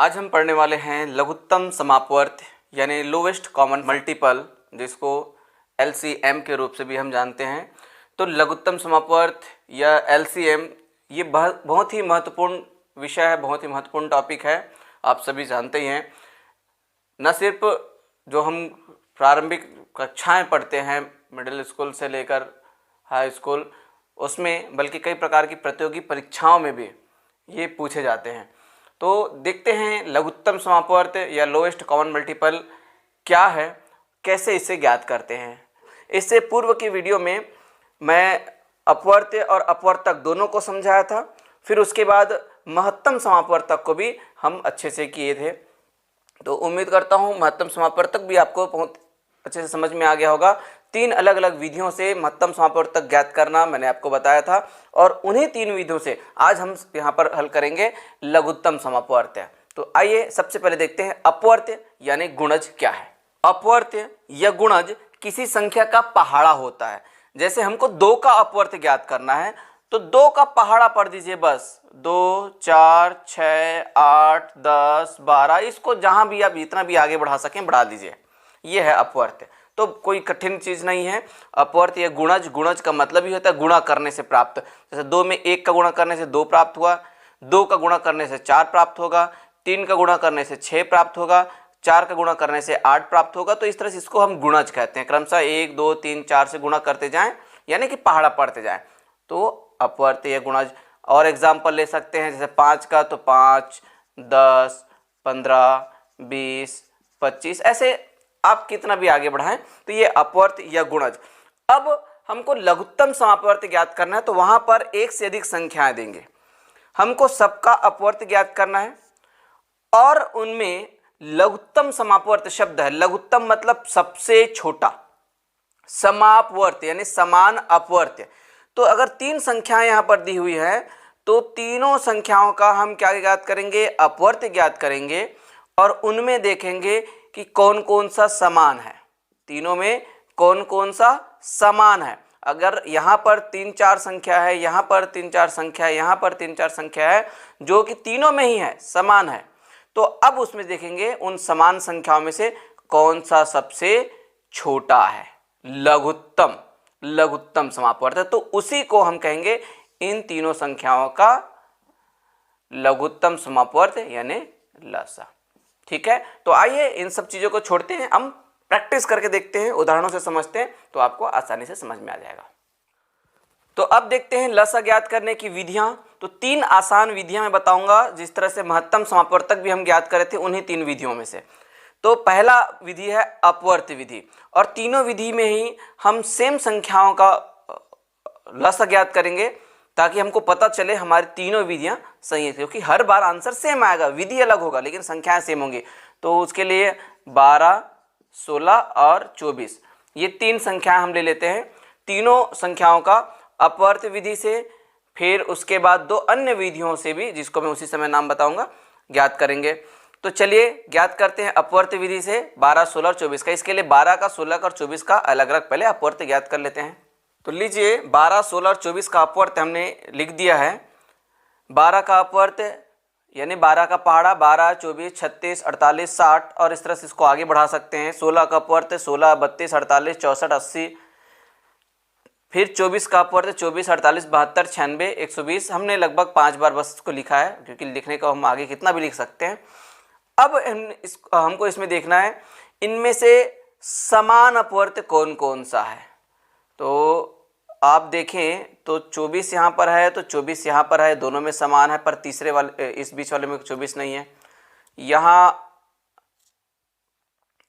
आज हम पढ़ने वाले हैं लघुत्तम समापवर्त यानी लोवेस्ट कॉमन मल्टीपल, जिसको LCM के रूप से भी हम जानते हैं। तो लघुत्तम समापवर्त या LCM ये बहुत ही महत्वपूर्ण विषय है, बहुत ही महत्वपूर्ण टॉपिक है। आप सभी जानते ही हैं, न सिर्फ जो हम प्रारंभिक कक्षाएं पढ़ते हैं मिडिल स्कूल से लेकर हाई स्कूल, उसमें बल्कि कई प्रकार की प्रतियोगी परीक्षाओं में भी ये पूछे जाते हैं। तो देखते हैं लघुत्तम समापवर्त या लोएस्ट कॉमन मल्टीपल क्या है, कैसे इसे ज्ञात करते हैं। इससे पूर्व की वीडियो में मैं अपवर्त्य और अपवर्तक दोनों को समझाया था, फिर उसके बाद महत्तम समापवर्तक को भी हम अच्छे से किए थे। तो उम्मीद करता हूँ महत्तम समापवर्तक भी आपको बहुत अच्छे से समझ में आ गया होगा। 3 अलग अलग विधियों से महत्तम समापवर्तक ज्ञात करना मैंने आपको बताया था, और उन्हीं 3 विधियों से आज हम यहाँ पर हल करेंगे लघुत्तम समापवर्त्य। तो आइए सबसे पहले देखते हैं अपवर्त्य यानी गुणज क्या है। अपवर्त्य या गुणज किसी संख्या का पहाड़ा होता है। जैसे हमको 2 का अपवर्त्य ज्ञात करना है तो 2 का पहाड़ा पढ़ दीजिए, बस 2, 4, 6, 8, 10, 12, इसको जहाँ भी आप जितना भी आगे बढ़ा सकें बढ़ा दीजिए। ये है अपवर्त्य, तो कोई कठिन चीज़ नहीं है। अपवर्त्य या गुणज, गुणज का मतलब ही होता है गुणा करने से प्राप्त। जैसे 2 में 1 का गुणा करने से 2 प्राप्त हुआ, 2 का गुणा करने से 4 प्राप्त होगा, 3 का गुणा करने से 6 प्राप्त होगा, 4 का गुणा करने से 8 प्राप्त होगा। तो इस तरह से इसको हम गुणज कहते हैं। क्रमशः 1, 2, 3, 4 से गुणा करते जाएं, यानी कि पहाड़ा पढ़ते जाएं, तो अपवर्त्य या गुणज। और एग्जाम्पल ले सकते हैं, जैसे 5 का तो 5, 10, 15, 20, 25, ऐसे आप कितना भी आगे बढ़ाएं तो ये अपवर्त्य या गुणज। अब हमको लघुत्तम समापवर्त्य ज्ञात करना है, तो वहां पर 1 से अधिक संख्याएं देंगे। हमको सबका अपवर्त्य ज्ञात करना है, और उनमें लघुत्तम समापवर्त्य शब्द है। लघुत्तम मतलब सबसे छोटा, समापवर्त्य यानी समान अपवर्त्य। तो अगर 3 संख्याएं यहां पर दी हुई है तो तीनों संख्याओं का हम क्या ज्ञात करेंगे, अपवर्त्य ज्ञात करेंगे, और उनमें देखेंगे कि कौन कौन सा समान है, तीनों में कौन कौन सा समान है। अगर यहाँ पर 3-4 संख्या है, यहाँ पर 3-4 संख्या है, यहाँ पर 3-4 संख्या है, जो कि तीनों में ही है, समान है, तो अब उसमें देखेंगे उन समान संख्याओं में से कौन सा सबसे छोटा है, लघुत्तम, लघुत्तम समापवर्त्य। तो उसी को हम कहेंगे इन तीनों संख्याओं का लघुत्तम समापवर्त्य यानी लसा। ठीक है, तो आइए इन सब चीज़ों को छोड़ते हैं, हम प्रैक्टिस करके देखते हैं, उदाहरणों से समझते हैं, तो आपको आसानी से समझ में आ जाएगा। तो अब देखते हैं लसा ज्ञात करने की विधियां। तो 3 आसान विधियां मैं बताऊंगा, जिस तरह से महत्तम समापवर्तक भी हम ज्ञात करे थे, उन्हीं 3 विधियों में से। तो पहला विधि है अपवर्त्य विधि, और तीनों विधि में ही हम सेम संख्याओं का लसा ज्ञात करेंगे, ताकि हमको पता चले हमारी तीनों विधियां सही है, क्योंकि हर बार आंसर सेम आएगा, विधि अलग होगा लेकिन संख्याएं सेम होंगी। तो उसके लिए 12, 16 और 24 ये 3 संख्याएं हम ले लेते हैं। तीनों संख्याओं का अपवर्त्य विधि से, फिर उसके बाद 2 अन्य विधियों से भी, जिसको मैं उसी समय नाम बताऊंगा, ज्ञात करेंगे। तो चलिए ज्ञात करते हैं अपवर्त्य विधि से 12, 16 और 24 का। इसके लिए 12 का, 16 का और 24 का अलग अलग पहले अपवर्त्य ज्ञात कर लेते हैं। तो लीजिए 12, 16 और 24 का अपवर्त्य हमने लिख दिया है। 12 का अपवर्त्य यानी 12 का पहाड़ा 12, 24, 36, 48, 60, और इस तरह से इसको आगे बढ़ा सकते हैं। 16 का अपवर्त्य 16, 32, 48, 64, 80, फिर 24 का अपवर्त्य 24, 48, 72, 96, 120। हमने लगभग 5 बार बस इसको लिखा है, क्योंकि लिखने को हम आगे कितना भी लिख सकते हैं। अब हमको इसमें देखना है इनमें से समान अपवर्त्य कौन कौन सा है। तो आप देखें तो 24 यहाँ पर है, तो 24 यहाँ पर है, दोनों में समान है, पर तीसरे वाले, इस बीच वाले में 24 नहीं है। यहाँ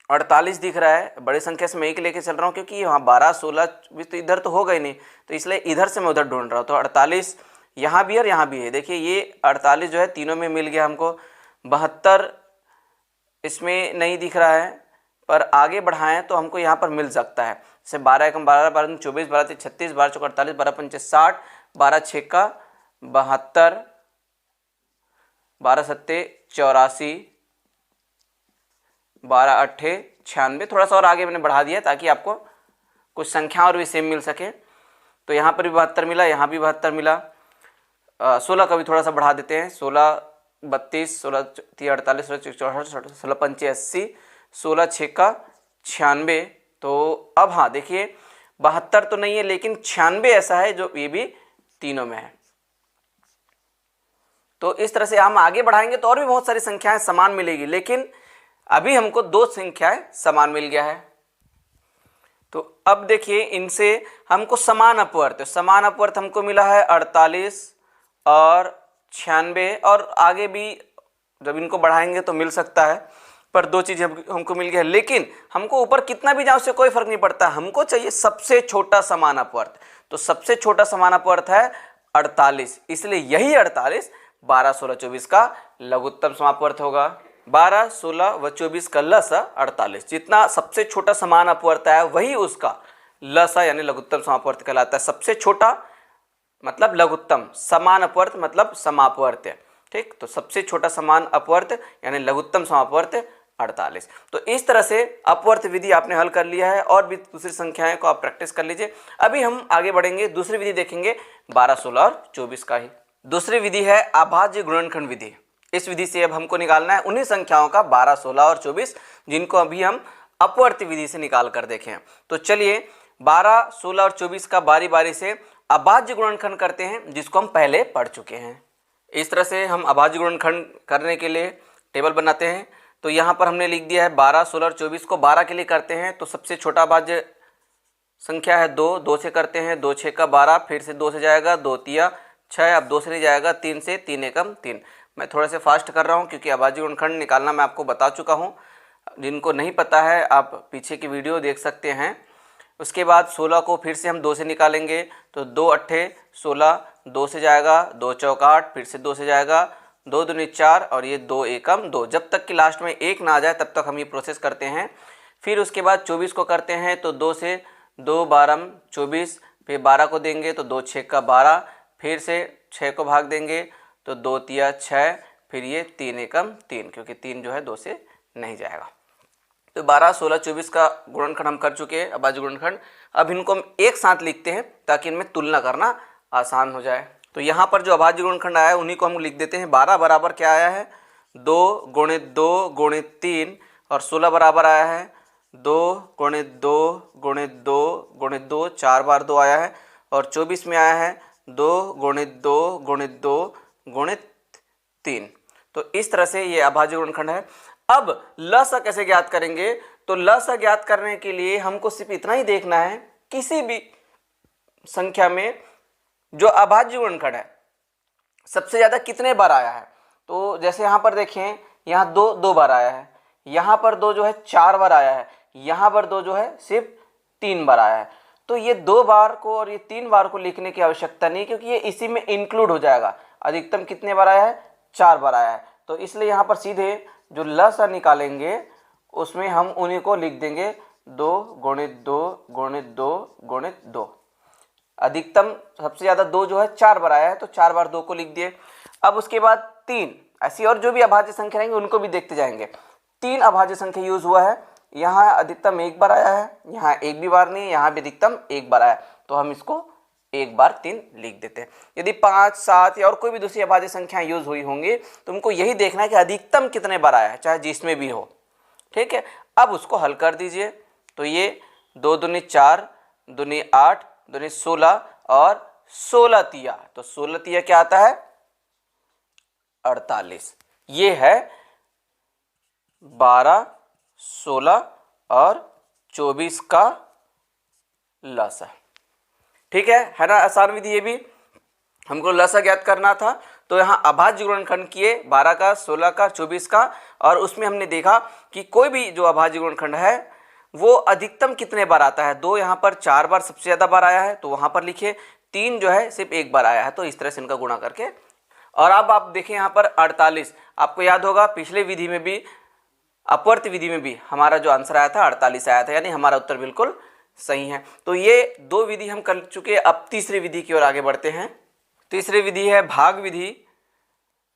48 दिख रहा है, बड़ी संख्या से मैं एक लेके चल रहा हूँ, क्योंकि यहाँ 12, 16, 20 तो इधर तो हो गई नहीं, तो इसलिए इधर से मैं उधर ढूंढ रहा हूँ। तो 48 यहाँ भी और यहाँ भी है। देखिए ये 48 जो है तीनों में मिल गया हमको। 72 इसमें नहीं दिख रहा है, पर आगे बढ़ाएं तो हमको यहाँ पर मिल सकता है। जैसे 12 एकम 12, 12 24, 12 3 36, 12 चौक 48, 12 पंचे 60, 12 6 का 72, 12 सत्ते 84, 12 अट्ठे 96। थोड़ा सा और आगे मैंने बढ़ा दिया ताकि आपको कुछ संख्या और भी सेम मिल सके। तो यहाँ पर भी 72 मिला, यहाँ भी 72 मिला। 16 का भी थोड़ा सा बढ़ा देते हैं, 16 32, 16 3 48, 16 64, 16 पंचे 80, 16 6 का 96। तो अब हाँ देखिए 72 तो नहीं है, लेकिन 96 ऐसा है जो ये भी तीनों में है। तो इस तरह से हम आगे बढ़ाएंगे तो और भी बहुत सारी संख्याएं समान मिलेगी, लेकिन अभी हमको दो संख्याएं समान मिल गया है। तो अब देखिए इनसे हमको समान अपवर्त हमको मिला है 48 और 96, और आगे भी जब इनको बढ़ाएंगे तो मिल सकता है, पर दो चीज़ हमको मिल गया है। लेकिन हमको ऊपर कितना भी जाए उससे कोई फर्क नहीं पड़ता, हमको चाहिए सबसे छोटा समान अपवर्त। तो सबसे छोटा समान अपवर्त है 48, इसलिए यही 48 12, 16, 24 का लघुत्तम समापवर्त होगा। 12, 16 व 24 का लसा 48, जितना सबसे छोटा समान अपवर्त है वही उसका लसा यानी लघुत्तम समापवर्त कहलाता है। सबसे छोटा मतलब लघुत्तम, समान अपवर्त मतलब समापवर्त, ठीक। तो सबसे छोटा समान अपवर्त यानी लघुत्तम समापवर्त 48। तो इस तरह से अपवर्त विधि आपने हल कर लिया है, और भी दूसरी संख्याएं को आप प्रैक्टिस कर लीजिए। अभी हम आगे बढ़ेंगे, दूसरी विधि देखेंगे 12, 16 और 24 का ही। दूसरी विधि है अभाज्य गुणनखंड विधि। इस विधि से अब हमको निकालना है उन्हीं संख्याओं का 12, 16 और 24 जिनको अभी हम अपवर्त विधि से निकाल कर देखें। तो चलिए 12, 16 और 24 का बारी बारी से अभाज्य गुणनखंड करते हैं, जिसको हम पहले पढ़ चुके हैं। इस तरह से हम अभाज्य गुणनखंड करने के लिए टेबल बनाते हैं। तो यहाँ पर हमने लिख दिया है 12, 16 और 24 को 12 के लिए करते हैं। तो सबसे छोटा अभाज्य संख्या है 2, 2 से करते हैं, 2 6 का 12, फिर से 2 से जाएगा, 2 तिया 6, अब 2 से नहीं जाएगा, 3 से, 3 एकम 3। मैं थोड़ा से फास्ट कर रहा हूँ क्योंकि अभाज्य गुणनखंड निकालना मैं आपको बता चुका हूँ। जिनको नहीं पता है आप पीछे की वीडियो देख सकते हैं। उसके बाद 16 को फिर से हम 2 से निकालेंगे, तो 2 अट्ठे 16, 2 से जाएगा, 2 चौक 8, फिर से 2 से जाएगा, 2 दूनी 4 और ये 2 एकम 2। जब तक कि लास्ट में 1 ना आ जाए तब तक हम ये प्रोसेस करते हैं। फिर उसके बाद 24 को करते हैं, तो 2 से 2 12 24, फिर 12 को देंगे तो 2 6 का 12, फिर से 6 को भाग देंगे तो 2 तिया 6, फिर ये 3 एकम 3, क्योंकि 3 जो है 2 से नहीं जाएगा। तो 12, 16, 24 का गुणनखंड हम कर चुके हैं, अभाज्य गुणनखंड। अब इनको हम एक साथ लिखते हैं ताकि इनमें तुलना करना आसान हो जाए। तो यहाँ पर जो अभाज्य गुणनखंड आया है उन्हीं को हम लिख देते हैं। 12 बराबर क्या आया है 2 गुणित 2 गुणित 3, और 16 बराबर आया है 2 गुणित 2 गुणित 2 गुणित 2, 4 बार 2 आया है, और 24 में आया है 2 गुणित 2 गुणित 2 गुणित 3। तो इस तरह से ये अभाज्य गुणनखंड है। अब लसा कैसे ज्ञात करेंगे? तो लसा ज्ञात करने के लिए हमको सिर्फ इतना ही देखना है, किसी भी संख्या में जो अभाज्य गुणनखंड है सबसे ज्यादा कितने बार आया है। तो जैसे यहाँ पर देखें, यहाँ 2 बार आया है, यहाँ पर 2 जो है 4 बार आया है, यहाँ पर 2 जो है सिर्फ 3 बार आया है। तो ये 2 बार को और ये 3 बार को लिखने की आवश्यकता नहीं, क्योंकि ये इसी में इंक्लूड हो जाएगा। अधिकतम कितने बार आया है 4 बार आया है। तो इसलिए यहाँ पर सीधे जो लसा निकालेंगे उसमें हम उन्हीं को लिख देंगे 2 गुणित 2 गुणित 2 गुणित 2। अधिकतम सबसे ज़्यादा 2 जो है 4 बार आया है, तो 4 बार 2 को लिख दिए। अब उसके बाद 3, ऐसी और जो भी अभाज्य संख्या रहेंगे उनको भी देखते जाएंगे। 3 अभाज्य संख्या यूज हुआ है, यहाँ अधिकतम 1 बार आया है, यहाँ एक भी बार नहीं, यहाँ भी अधिकतम 1 बार आया, तो हम इसको 1 बार 3 लिख देते हैं। यदि 5, 7 या और कोई भी दूसरी अभाज्य संख्याएं यूज हुई होंगी तो तुमको यही देखना है कि अधिकतम कितने बार आया है, चाहे जिसमें भी हो, ठीक है। अब उसको हल कर दीजिए। तो ये 2 दूनी 4, दूनी 8, दूनी 16 और 16 तिया, तो 16 तिया क्या आता है 48। ये है 12, 16 और 24 का लसा, ठीक है ना। आसान विधि ये भी, हमको लसा ज्ञात करना था। तो यहाँ अभाज्य गुणनखंड किए 12 का, 16 का, 24 का, और उसमें हमने देखा कि कोई भी जो अभाज्य गुणनखंड है वो अधिकतम कितने बार आता है। 2 यहाँ पर 4 बार सबसे ज़्यादा बार आया है, तो वहाँ पर लिखिए। 3 जो है सिर्फ 1 बार आया है, तो इस तरह से इनका गुणा करके। और अब आप देखें यहाँ पर 48, आपको याद होगा पिछले विधि में भी, अपवर्त विधि में भी हमारा जो आंसर आया था 48 आया था, यानी हमारा उत्तर बिल्कुल सही है। तो ये 2 विधि हम कर चुके। अब तीसरी विधि की ओर आगे बढ़ते हैं। तीसरी विधि है भाग विधि,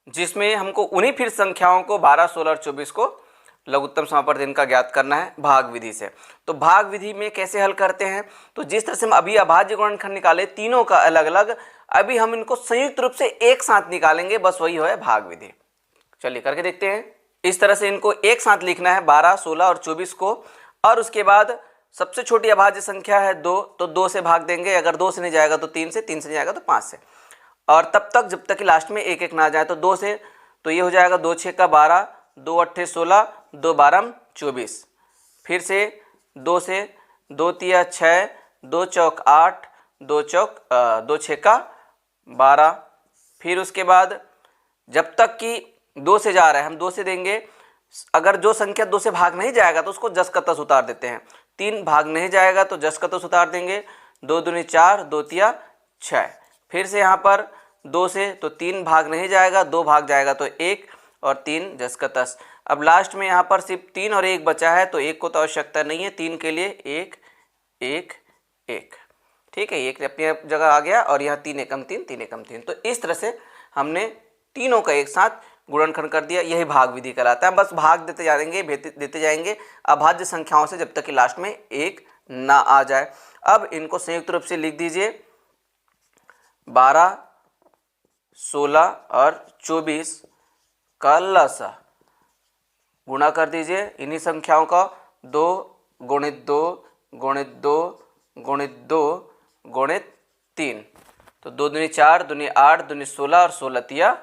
जिसमें हमको उन्हीं फिर संख्याओं को 12, 16 और 24 को लघुत्तम समापवर्त इनका ज्ञात करना है भाग विधि से। तो भाग विधि में कैसे हल करते हैं? तो जिस तरह से हम अभी अभाज्य गुणनखंड निकाले तीनों का अलग अलग, अभी हम इनको संयुक्त रूप से एक साथ निकालेंगे, बस वही है भाग विधि। चलिए करके देखते हैं। इस तरह से इनको एक साथ लिखना है 12, 16 और 24 को, और उसके बाद सबसे छोटी अभाज्य संख्या है 2, तो 2 से भाग देंगे, अगर 2 से नहीं जाएगा तो 3 से, 3 से नहीं जाएगा तो 5 से, और तब तक जब तक कि लास्ट में एक एक ना जाए। तो 2 से तो ये हो जाएगा 2 6 का 12, 2 8 16, 2 12 24, फिर से 2 से 2 3 6, 2 चौक 8, 2 6 का 12, फिर उसके बाद जब तक कि 2 से जा रहा है हम 2 से देंगे, अगर जो संख्या 2 से भाग नहीं जाएगा तो उसको जस का तस उतार देते हैं। 3 भाग नहीं जाएगा तो जस का तस उतार देंगे, 2 दूनी 4, 2 तिया 6, फिर से यहाँ पर 2 से तो 3 भाग नहीं जाएगा, 2 भाग जाएगा तो 1 और 3 जस का तस। अब लास्ट में यहाँ पर सिर्फ 3 और 1 बचा है, तो 1 को तो आवश्यकता नहीं है, 3 के लिए 1 1 1, ठीक है, 1 अपनी जगह आ गया, और यहाँ 3 एकम 3, 3 एकम 3। तो इस तरह से हमने तीनों का एक साथ गुणनखंड कर दिया, यही भाग विधि कहलाता है। बस भाग देते जाएंगे, देते जाएंगे अभाज्य संख्याओं से जब तक कि लास्ट में 1 ना आ जाए। अब इनको संयुक्त रूप से लिख दीजिए, 12, 16 और 24 का लसा गुणा कर दीजिए इन्हीं संख्याओं का, 2 गुणित 2 गुणित 2 गुणित 2 गुणित 3, तो 2 दूनी 4, दूनी 8, दूनी 16 और 16 तिया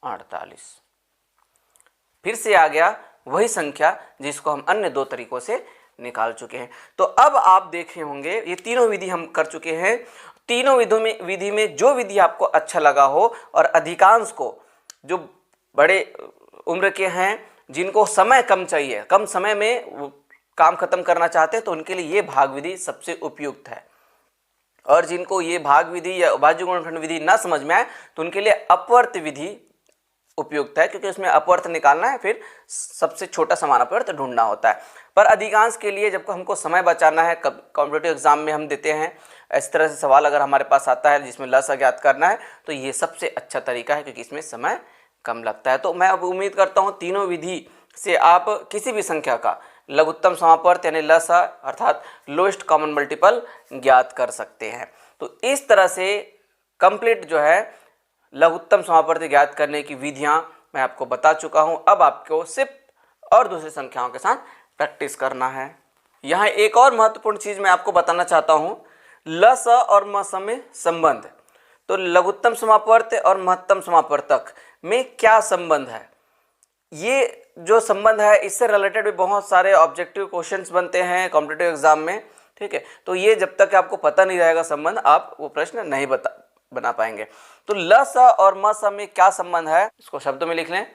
48। फिर से आ गया वही संख्या जिसको हम अन्य 2 तरीकों से निकाल चुके हैं। तो अब आप देखे होंगे ये तीनों विधि हम कर चुके हैं। तीनों विधि में जो विधि आपको अच्छा लगा हो, और अधिकांश को जो बड़े उम्र के हैं, जिनको समय कम चाहिए, कम समय में काम खत्म करना चाहते हैं, तो उनके लिए ये भाग विधि सबसे उपयुक्त है। और जिनको ये भाग विधि या अभाज्य गुणनखंड विधि ना समझ में आए, तो उनके लिए अपवर्त विधि उपयुक्त है, क्योंकि उसमें अपवर्त निकालना है, फिर सबसे छोटा समान अपवर्त ढूंढना होता है। पर अधिकांश के लिए जब हमको समय बचाना है, कॉम्पिटिटिव एग्जाम में हम देते हैं इस तरह से सवाल, अगर हमारे पास आता है जिसमें लसा ज्ञात करना है, तो ये सबसे अच्छा तरीका है, क्योंकि इसमें समय कम लगता है। तो मैं अब उम्मीद करता हूँ तीनों विधि से आप किसी भी संख्या का लघुत्तम समापवर्त यानी लसा अर्थात लोएस्ट कॉमन मल्टीपल ज्ञात कर सकते हैं। तो इस तरह से कंप्लीट जो है लघुत्तम समापवर्त ज्ञात करने की विधियां मैं आपको बता चुका हूं। अब आपको सिर्फ और दूसरी संख्याओं के साथ प्रैक्टिस करना है। यहाँ एक और महत्वपूर्ण चीज मैं आपको बताना चाहता हूं, लस और मस में संबंध। तो लघुत्तम समापवर्त और महत्तम समापवर्तक में क्या संबंध है, ये जो संबंध है इससे रिलेटेड भी बहुत सारे ऑब्जेक्टिव क्वेश्चंस बनते हैं कॉम्पिटिटिव एग्जाम में, ठीक है। तो ये जब तक आपको पता नहीं रहेगा संबंध, आप वो प्रश्न नहीं बना पाएंगे। तो लस और मस में क्या संबंध है, इसको शब्दों में लिख लें।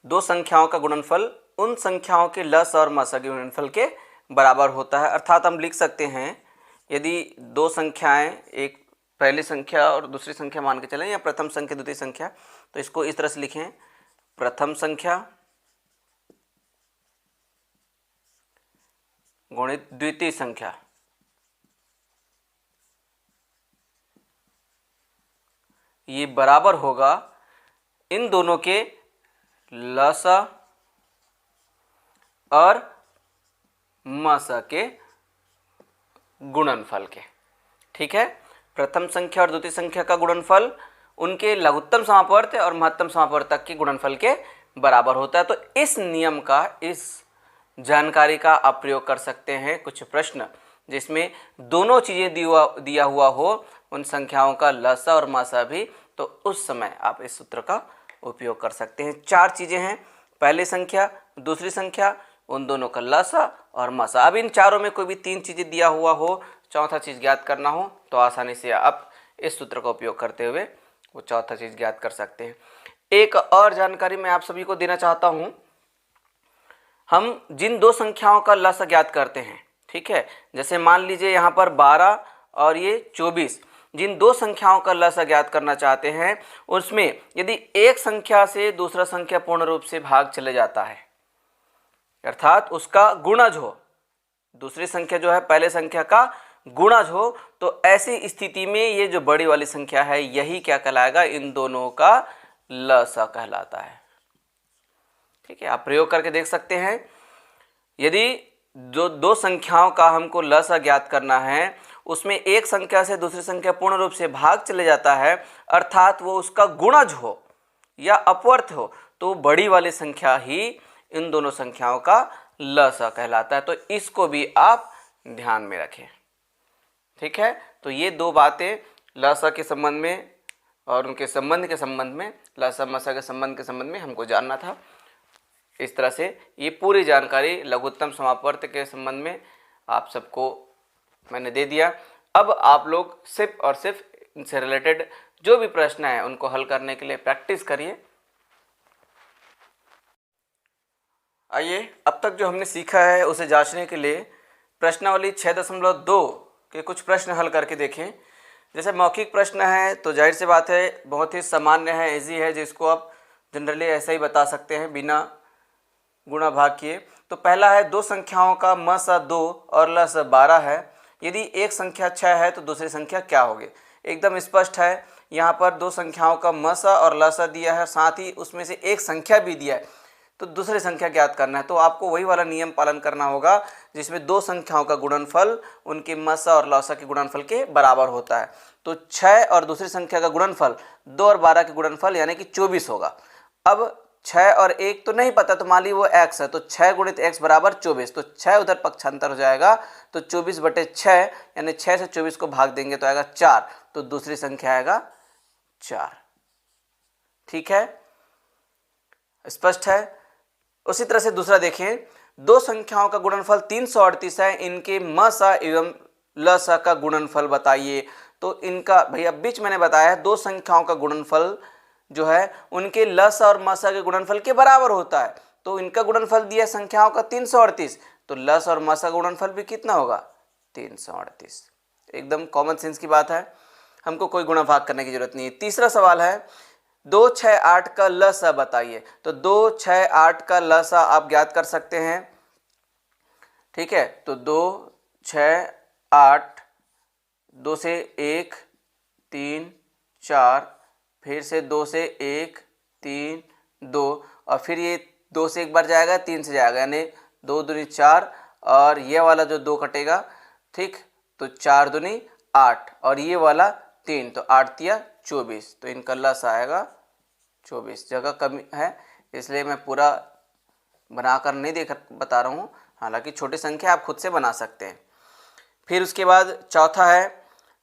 दो संख्याओं का गुणनफल उन संख्याओं के लस और मस के गुणनफल के बराबर होता है। अर्थात हम लिख सकते हैं, यदि दो संख्याएं, एक पहली संख्या और दूसरी संख्या मान के चलें, या प्रथम संख्या द्वितीय संख्या, तो इसको इस तरह से लिखें, प्रथम संख्या गुणित द्वितीय संख्या, ये बराबर होगा इन दोनों के लसा और मसा के गुणनफल के, ठीक है। प्रथम संख्या और द्वितीय संख्या का गुणनफल उनके लघुत्तम समापवर्त और महत्तम समापवर्तक के गुणनफल के बराबर होता है। तो इस नियम का, इस जानकारी का आप प्रयोग कर सकते हैं कुछ प्रश्न जिसमें दोनों चीजें दिया हुआ हो, उन संख्याओं का लसा और मसा भी, तो उस समय आप इस सूत्र का उपयोग कर सकते हैं। चार चीजें हैं, पहली संख्या, दूसरी संख्या, उन दोनों का लसा और मसा। अब इन चारों में कोई भी तीन चीजें दिया हुआ हो, चौथा चीज ज्ञात करना हो, तो आसानी से आप इस सूत्र का उपयोग करते हुए वो चौथा चीज ज्ञात कर सकते हैं। एक और जानकारी मैं आप सभी को देना चाहता हूं, हम जिन दो संख्याओं का लसा ज्ञात करते हैं, ठीक है, जैसे मान लीजिए यहाँ पर 12 और ये 24, जिन दो संख्याओं का लसा ज्ञात करना चाहते हैं, उसमें यदि एक संख्या से दूसरा संख्या पूर्ण रूप से भाग चले जाता है, अर्थात उसका गुणज हो, दूसरी संख्या जो है पहले संख्या का गुणज हो, तो ऐसी स्थिति में ये जो बड़ी वाली संख्या है यही क्या कहलाएगा, इन दोनों का लसा कहलाता है, ठीक है। आप प्रयोग करके देख सकते हैं। यदि जो दो संख्याओं का हमको लसा ज्ञात करना है, उसमें एक संख्या से दूसरी संख्या पूर्ण रूप से भाग चले जाता है, अर्थात वो उसका गुणज हो या अपवर्त हो, तो बड़ी वाली संख्या ही इन दोनों संख्याओं का लसा कहलाता है। तो इसको भी आप ध्यान में रखें। ठीक है, तो ये दो बातें लसा के संबंध में और उनके संबंध के संबंध में, लसा मसा के संबंध के संबंध में हमको जानना था। इस तरह से ये पूरी जानकारी लघुत्तम समापवर्त के संबंध में आप सबको मैंने दे दिया। अब आप लोग सिर्फ और सिर्फ इनसे रिलेटेड जो भी प्रश्न है उनको हल करने के लिए प्रैक्टिस करिए। आइए अब तक जो हमने सीखा है उसे जांचने के लिए प्रश्नावली 6.2 के कुछ प्रश्न हल करके देखें। जैसे मौखिक प्रश्न है तो जाहिर सी बात है बहुत ही सामान्य है, इजी है, जिसको आप जनरली ऐसे ही बता सकते हैं बिना गुणा भाग किए। तो पहला है दो संख्याओं का म सा 2 और ल सा 12 है, यदि एक संख्या 6 है तो दूसरी संख्या क्या होगी। एकदम स्पष्ट है, यहाँ पर दो संख्याओं का म सा और ल सा दिया है, साथ ही उसमें से एक संख्या भी दिया है, तो दूसरी संख्या ज्ञात करना है। तो आपको वही वाला नियम पालन करना होगा जिसमें दो संख्याओं का गुणनफल उनके म सा और ल सा के गुणनफल के बराबर होता है। तो 6 और दूसरी संख्या का गुणनफल 2 और 12 के गुणनफल यानी कि 24 होगा। अब 6 और 1 तो नहीं पता, तो मान ली वो x है, तो 6 गुणित x बराबर 24, तो 6 उधर पक्षांतर हो जाएगा, तो 24/6 यानी 6 से 24 को भाग देंगे तो आएगा 4, तो दूसरी संख्या आएगा 4। ठीक है, स्पष्ट है। उसी तरह से दूसरा देखें, दो संख्याओं का गुणनफल 338 है, इनके म सा एवं ल सा का गुणनफल बताइए। तो इनका भैया बीच मैंने बताया है दो संख्याओं का गुणनफल जो है उनके ल सा और म सा के गुणनफल के बराबर होता है। तो इनका गुणनफल दिया संख्याओं का 338, तो ल सा और म सा का गुणनफल भी कितना होगा 338। एकदम कॉमन सेंस की बात है, हमको कोई गुणा भाग करने की जरूरत नहीं है। तीसरा सवाल है 2, 6, 8 का ल सा बताइए। तो 2, 6, 8 का ल सा आप ज्ञात कर सकते हैं। ठीक है, तो 2, 6, 8, 2 से 1, 3, 4, फिर से 2 से 1, 3, 2 और फिर ये 2 से एक बार जाएगा, 3 से जाएगा, यानी 2 दूनी 4 और ये वाला जो 2 कटेगा, ठीक, तो 4 दूनी 8 और ये वाला 3, तो 8 तिया 24, तो इनका लस आएगा 24। जगह कमी है इसलिए मैं पूरा बनाकर नहीं देख बता रहा हूँ, हालांकि छोटी संख्या आप खुद से बना सकते हैं। फिर उसके बाद चौथा है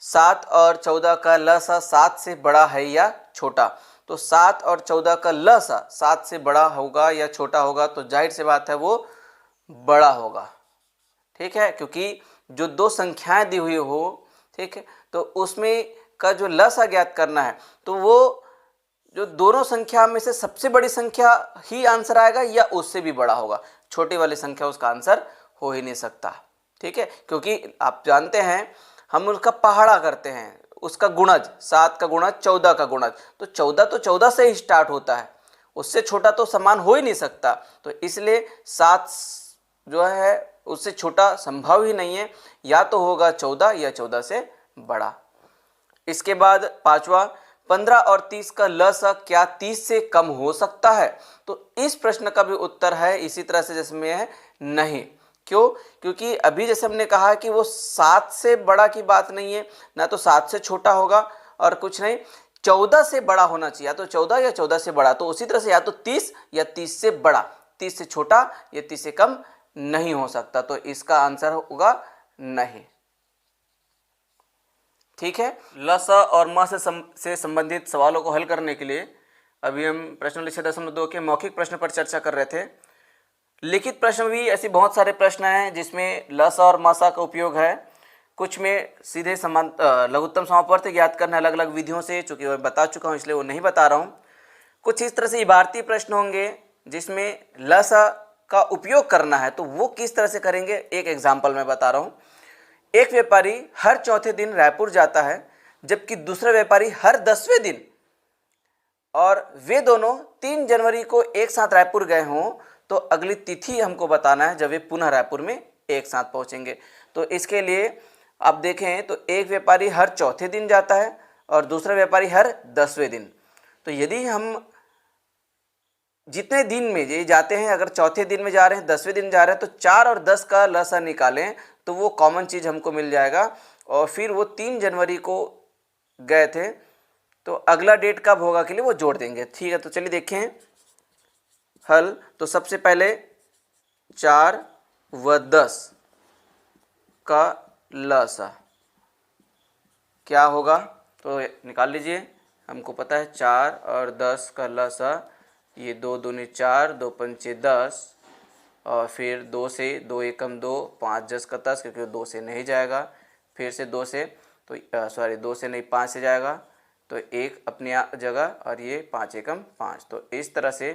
7 और 14 का ल सा 7 से बड़ा है या छोटा। तो 7 और 14 का ल सा 7 से बड़ा होगा या छोटा होगा, तो जाहिर सी बात है वो बड़ा होगा। ठीक है, क्योंकि जो दो संख्याएं दी हुई हो, ठीक है, तो उसमें का जो ल सा ज्ञात करना है, तो वो जो दोनों संख्या में से सबसे बड़ी संख्या ही आंसर आएगा या उससे भी बड़ा होगा। छोटी वाली संख्या उसका आंसर हो ही नहीं सकता। ठीक है, क्योंकि आप जानते हैं हम उसका पहाड़ा करते हैं, उसका गुणज 7 का गुणज 14 का गुणज, तो 14 तो 14 से ही स्टार्ट होता है, उससे छोटा तो समान हो ही नहीं सकता। तो इसलिए 7 जो है उससे छोटा संभव ही नहीं है, या तो होगा 14 या 14 से बड़ा। इसके बाद पांचवा 15 और 30 का ल सा क्या 30 से कम हो सकता है। तो इस प्रश्न का भी उत्तर है इसी तरह से जिसमें है नहीं। क्यों? क्योंकि अभी जैसे हमने कहा कि वो 7 से बड़ा की बात नहीं है, ना तो 7 से छोटा होगा और कुछ नहीं, 14 से बड़ा होना चाहिए, या तो 14 या 14 से बड़ा। तो उसी तरह से या तो 30 या 30 से बड़ा, 30 से छोटा या 30 से कम नहीं हो सकता। तो इसका आंसर होगा नहीं। ठीक है, ल सा और म से संबंधित सवालों को हल करने के लिए अभी हम प्रश्न 6.2 के मौखिक प्रश्न पर चर्चा कर रहे थे। लिखित प्रश्न भी ऐसे बहुत सारे प्रश्न हैं जिसमें ल सा और म सा का उपयोग है। कुछ में सीधे लघुत्तम समापवर्त ज्ञात करना अलग अलग विधियों से, चूंकि मैं बता चुका हूँ इसलिए वो नहीं बता रहा हूँ। कुछ इस तरह से इबारती प्रश्न होंगे जिसमें ल सा का उपयोग करना है, तो वो किस तरह से करेंगे एक एग्जाम्पल मैं बता रहा हूँ। एक व्यापारी हर चौथे दिन रायपुर जाता है, जबकि दूसरा व्यापारी हर 10वें दिन, और वे दोनों 3 जनवरी को एक साथ रायपुर गए हों, तो अगली तिथि हमको बताना है जब वे पुनः रायपुर में एक साथ पहुंचेंगे। तो इसके लिए आप देखें तो एक व्यापारी हर चौथे दिन जाता है और दूसरा व्यापारी हर 10वें दिन। तो यदि हम जितने दिन में ये जाते हैं, अगर चौथे दिन में जा रहे हैं, 10वें दिन जा रहे हैं, तो 4 और 10 का ल सा निकालें तो वो कॉमन चीज़ हमको मिल जाएगा। और फिर वो 3 जनवरी को गए थे, तो अगला डेट कब होगा के लिए वो जोड़ देंगे। ठीक है, तो चलिए देखें हल। तो सबसे पहले 4 व 10 का लसा क्या होगा, तो निकाल लीजिए। हमको पता है 4 और 10 का लसा, ये 2 दूनी 4, 2 पंचे 10, और फिर 2 से 2 एकम 2, 5 10 का 10, क्योंकि 2 से नहीं जाएगा। फिर से 2 से, तो 2 से नहीं 5 से जाएगा, तो 1 अपनी जगह, और ये 5 एकम 5। तो इस तरह से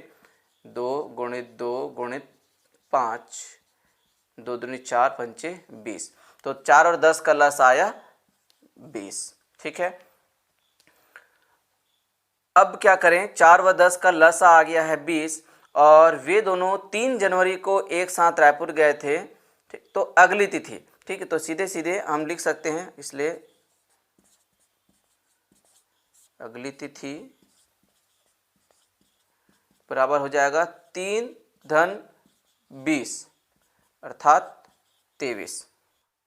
2 गुणित 2 गुणित 5, 2 दूनी 4 पंचे 20। तो 4 और 10 का लस आया 20। ठीक है, अब क्या करें, 4 व 10 का लसा आ गया है 20, और वे दोनों 3 जनवरी को एक साथ रायपुर गए थे। तो अगली तिथि, ठीक है, तो सीधे सीधे हम लिख सकते हैं, इसलिए अगली तिथि बराबर हो जाएगा 3 धन 20 अर्थात 23।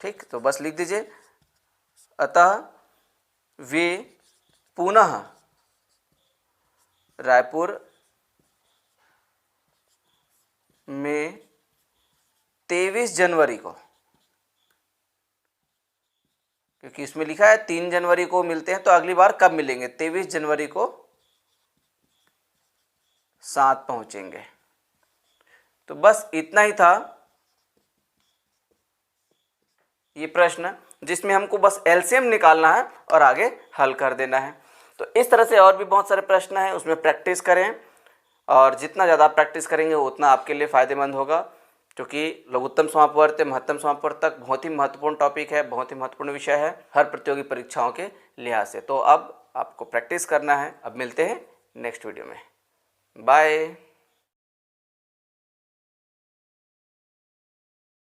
ठीक, तो बस लिख दीजिए। अतः वे पुनः रायपुर में 23 जनवरी को, क्योंकि इसमें लिखा है 3 जनवरी को मिलते हैं, तो अगली बार कब मिलेंगे, 23 जनवरी को साथ पहुंचेंगे। तो बस इतना ही था ये प्रश्न, जिसमें हमको बस एलसीएम निकालना है और आगे हल कर देना है। तो इस तरह से और भी बहुत सारे प्रश्न हैं, उसमें प्रैक्टिस करें, और जितना ज़्यादा प्रैक्टिस करेंगे उतना आपके लिए फ़ायदेमंद होगा, क्योंकि लघुत्तम समापवर्त महत्तम समापवर्त तक बहुत ही महत्वपूर्ण टॉपिक है, बहुत ही महत्वपूर्ण विषय है हर प्रतियोगी परीक्षाओं के लिहाज से। तो अब आपको प्रैक्टिस करना है। अब मिलते हैं नेक्स्ट वीडियो में। बाय।